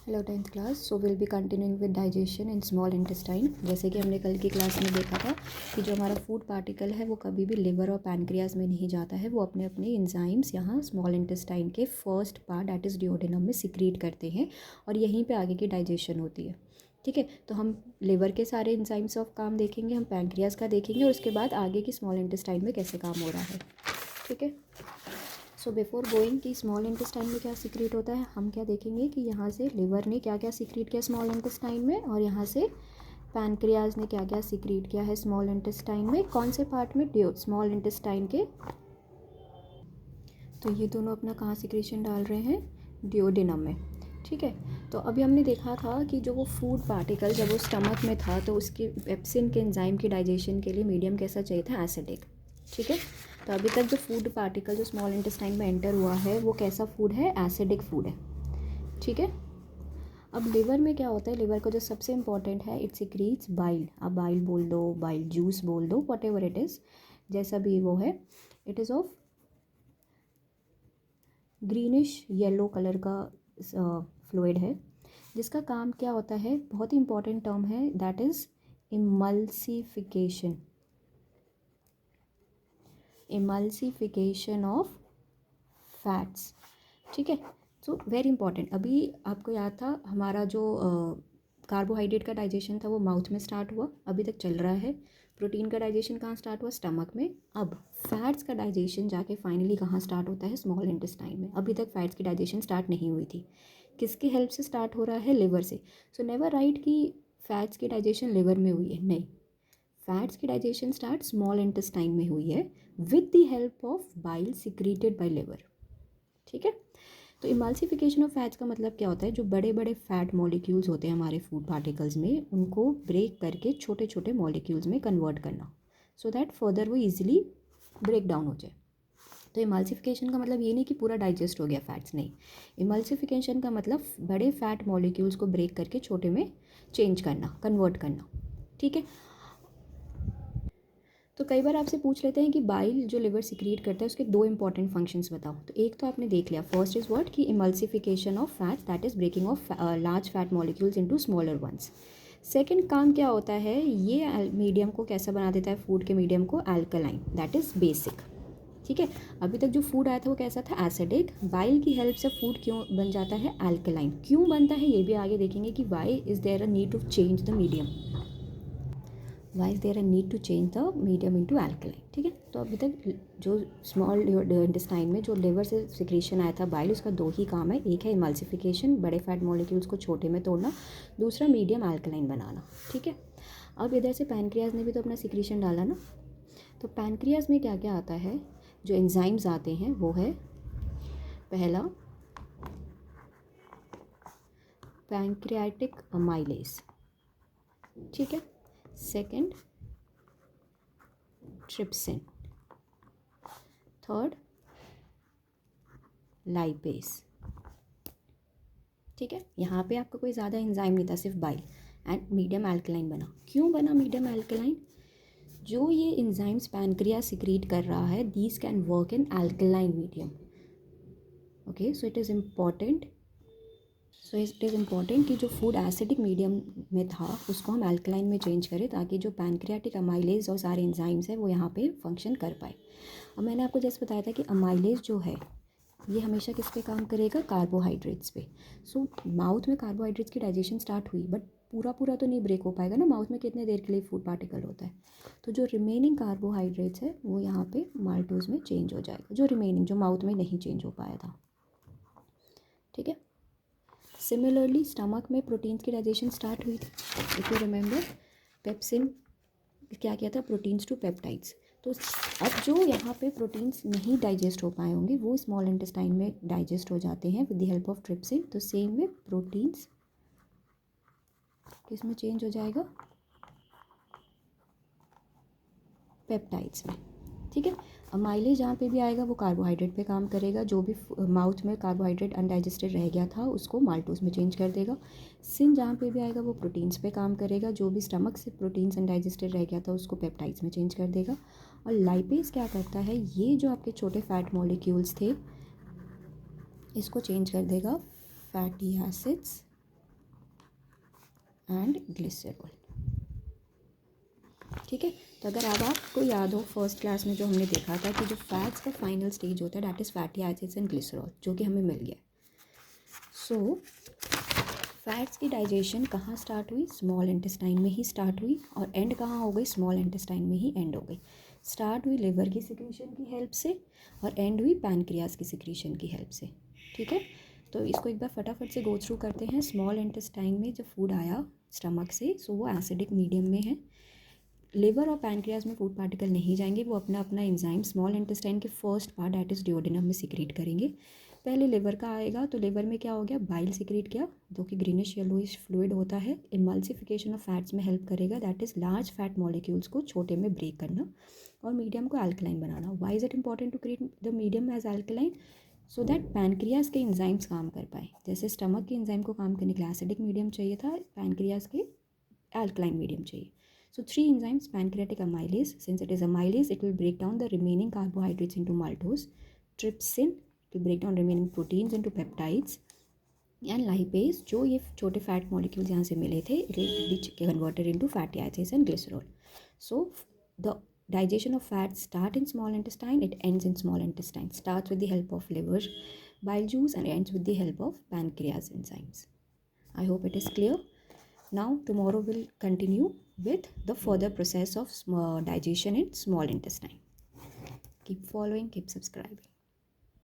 Hello 10th class. So will be continuing with digestion in small intestine. जैसे कि हमने कल की क्लास में देखा था कि जो हमारा फूड पार्टिकल है वो कभी भी लिवर और पैनक्रियाज में नहीं जाता है, वो अपने अपने इंजाइम्स यहाँ स्मॉल इंटेस्टाइन के first part that is duodenum में सिक्रीट करते हैं और यहीं पे आगे की डाइजेशन होती है। ठीक है, तो हम लिवर के सारे इंजाइम्स ऑफ काम देखेंगे, हम पैनक्रियाज का देखेंगे और उसके बाद आगे की स्मॉल इंटेस्टाइन में कैसे काम हो रहा है। ठीक है, सो बिफोर गोइंग कि स्मॉल इंटेस्टाइन में क्या सीक्रेट होता है, हम क्या देखेंगे कि यहाँ से लिवर ने क्या क्या सीक्रेट किया स्मॉल इंटेस्टाइन में और यहाँ से पैनक्रियाज ने क्या क्या सीक्रेट किया है स्मॉल इंटेस्टाइन में, कौन से पार्ट में, स्मॉल इंटेस्टाइन के। तो ये दोनों अपना कहाँ सीक्रेशन डाल रहे हैं, डिओडेनम में। ठीक है, तो अभी हमने देखा था कि जो वो फूड पार्टिकल जब वो स्टमक में था तो उसकी पेप्सिन के एंजाइम की डाइजेशन के लिए मीडियम कैसा चाहिए था, एसिडिक। ठीक है, तो अभी तक जो फूड पार्टिकल जो स्मॉल इंटेस्टाइन में एंटर हुआ है वो कैसा फूड है, एसिडिक फूड है। ठीक है, अब लिवर में क्या होता है, लिवर का जो सबसे इंपॉर्टेंट है, इट सिक्रीट्स बाइल। आप बाइल बोल दो, बाइल जूस बोल दो, वट एवर इट इज़, जैसा भी वो है, it is of greenish yellow colour का फ्लूइड है जिसका काम क्या होता है, बहुत ही इंपॉर्टेंट टर्म है, that is emulsification. Emulsification of fats. ठीक है, सो वेरी इंपॉर्टेंट। अभी आपको याद था हमारा जो कार्बोहाइड्रेट का डाइजेशन था वो माउथ में स्टार्ट हुआ, अभी तक चल रहा है। प्रोटीन का डाइजेशन कहाँ स्टार्ट हुआ, स्टमक में। अब फैट्स का डाइजेशन जाके फाइनली कहाँ स्टार्ट होता है, स्मॉल इंटेस्टाइन में। अभी तक फैट्स की डाइजेशन स्टार्ट नहीं हुई थी, किसकी हेल्प से स्टार्ट हो रहा है, लिवर से। सो नेवर राइट कि फैट्स की डाइजेशन लिवर में हुई है, नहीं, फैट्स की डाइजेशन स्टार्ट स्मॉल इंटेस्टाइन में हुई है with the help of bile secreted by liver. ठीक है, तो इमल्सिफिकेशन ऑफ फैट्स का मतलब क्या होता है, जो बड़े बड़े फैट मॉलिक्यूल्स होते हैं हमारे फूड पार्टिकल्स में उनको ब्रेक करके छोटे छोटे मॉलिक्यूल्स में कन्वर्ट करना, सो दैट फर्दर वो इजीली ब्रेक डाउन हो जाए। तो इमल्सिफिकेशन का मतलब ये नहीं कि पूरा डाइजेस्ट हो गया फैट्स, नहीं। इमल्सिफिकेशन का मतलब बड़े फैट मॉलिक्यूल्स को ब्रेक करके छोटे में चेंज करना, कन्वर्ट करना। ठीक है, तो कई बार आपसे पूछ लेते हैं कि बाइल जो लिवर सिक्रीट करता है उसके दो इंपॉर्टेंट फंक्शंस बताओ। तो एक तो आपने देख लिया, फर्स्ट इज व्हाट, कि emulsification of fat, that is breaking of large fat molecules into smaller ones. Second काम क्या होता है, ये मीडियम को कैसा बना देता है, फूड के मीडियम को अल्कलाइन, दैट इज़ बेसिक। ठीक है, अभी तक जो फूड आया था वो कैसा था, एसिडिक। बाइल की हेल्प से फूड क्यों बन जाता है, अल्कलाइन। क्यों बनता है ये भी आगे देखेंगे कि why is there a need to change the medium, why is there a need to change the medium into alkaline. ठीक है, तो अभी तक जो स्मॉल इंटेस्टाइन में जो लिवर से सिक्रेशन आया था बाइल, उसका दो ही काम है, एक है इमल्सिफिकेशन, बड़े फैट मॉलिक्यूल्स को छोटे में तोड़ना, दूसरा मीडियम अल्कलाइन बनाना। ठीक है, अब इधर से पैनक्रियाज ने भी तो अपना सिक्रेशन डाला ना, तो पैनक्रियाज में क्या क्या आता है, जो एंजाइम्स आते हैं वो है, पहला पैनक्रियाटिक अमाइलेज। ठीक है, सेकंड ट्रिप्सिन, थर्ड लाइपेज। ठीक है, यहाँ पे आपका कोई ज़्यादा एंजाइम नहीं था, सिर्फ बाइल, एंड मीडियम अल्कलाइन बना। क्यों बना मीडियम अल्कलाइन, जो ये एंजाइम्स पैनक्रिया सिक्रीट कर रहा है, these can work in alkaline medium. Okay, so it is important कि जो फूड एसिडिक मीडियम में था उसको हम अल्कलाइन में चेंज करें, ताकि जो पैनक्रियाटिक अमाइलेज और सारे एंजाइम्स हैं वो यहाँ पे फंक्शन कर पाए। अब मैंने आपको जैसे बताया था कि अमाइलेज जो है ये हमेशा किस पे काम करेगा, कार्बोहाइड्रेट्स पे। सो माउथ में कार्बोहाइड्रेट्स की डाइजेशन स्टार्ट हुई, बट पूरा पूरा तो नहीं ब्रेक हो पाएगा ना, माउथ में कितने देर के लिए फूड पार्टिकल होता है, तो जो रिमेनिंग कार्बोहाइड्रेट्स है वो यहाँ पे माल्टोज में चेंज हो जाएगा, जो रिमेनिंग जो माउथ में नहीं चेंज हो पाया था। ठीक है, सिमिलरली स्टमक में प्रोटीन्स की डाइजेशन स्टार्ट हुई थी, इफ यू रिमेंबर, पेप्सिन क्या किया था, प्रोटीन्स टू पेप्टाइड्स। तो अब जो यहाँ पे प्रोटीन्स नहीं डाइजेस्ट हो पाए होंगे वो स्मॉल इंटेस्टाइन में डाइजेस्ट हो जाते हैं with the help of trypsin. तो सेम में प्रोटीन्स किस में चेंज हो जाएगा, पेप्टाइड्स में। ठीक है, अमाइलेज जहाँ पे भी आएगा वो कार्बोहाइड्रेट पे काम करेगा, जो भी माउथ में कार्बोहाइड्रेट अनडाइजेस्टेड रह गया था उसको माल्टोज में चेंज कर देगा। सिन जहाँ पे भी आएगा वो प्रोटीन्स पे काम करेगा, जो भी स्टमक से प्रोटीन्स अनडाइजेस्टेड रह गया था उसको पेप्टाइड्स में चेंज कर देगा। और लाइपेज क्या करता है, ये जो आपके छोटे फैट मॉलिक्यूल्स थे इसको चेंज कर देगा फैटी एसिड्स एंड ग्लिसरॉल। ठीक है, तो अगर अब आपको याद हो फर्स्ट क्लास में जो हमने देखा था कि जो फैट्स का फाइनल स्टेज होता है that is fatty acids and glycerol, जो कि हमें मिल गया। सो फैट्स की डाइजेशन कहाँ स्टार्ट हुई? स्मॉल इंटेस्टाइन में ही स्टार्ट हुई, और एंड कहाँ हो गई? स्मॉल इंटेस्टाइन में ही एंड हो गई। स्टार्ट हुई लिवर की सिक्रीशन की हेल्प से और एंड हुई पैनक्रियाज की सिक्रीशन की हेल्प से। ठीक है, तो इसको एक बार फटाफट से गो थ्रू करते हैं। स्मॉल इंटेस्टाइन में जब फूड आया स्टमक से, सो वो एसिडिक मीडियम में है। लिवर और पैनक्रियाज में फूड पार्टिकल नहीं जाएंगे, वो अपना अपना एंजाइम स्मॉल इंटेस्टाइन के first part that is duodenum में सिक्रीट करेंगे। पहले लिवर का आएगा, तो लिवर में क्या हो गया? बाइल सिक्रीट किया, जो कि ग्रीनिश येलोइश फ्लूइड होता है। इमल्सिफिकेशन ऑफ फैट्स में हेल्प करेगा, that is large fat molecules को छोटे में ब्रेक करना और मीडियम को अल्कलाइन बनाना। Why is it important to create the medium as alkaline? So that pancreas के एंजाइम्स काम कर पाए। जैसे स्टमक के एंजाइम को काम करने के लिए एसिडिक मीडियम चाहिए था, पैनक्रियाज के अल्कलाइन मीडियम चाहिए। So 3 enzymes: pancreatic amylase, since it is amylase, it will break down the remaining carbohydrates into maltose. Trypsin will break down remaining proteins into peptides. And lipase, जो ये छोटे fat molecules यहाँ से मिले थे, it will be converted into fatty acids and glycerol. So the digestion of fats start in small intestine, it ends in small intestine. Starts with the help of liver bile juice and ends with the help of pancreas enzymes. I hope it is clear. Now tomorrow we'll continue with the further process of digestion in small intestine. Keep following, keep subscribing.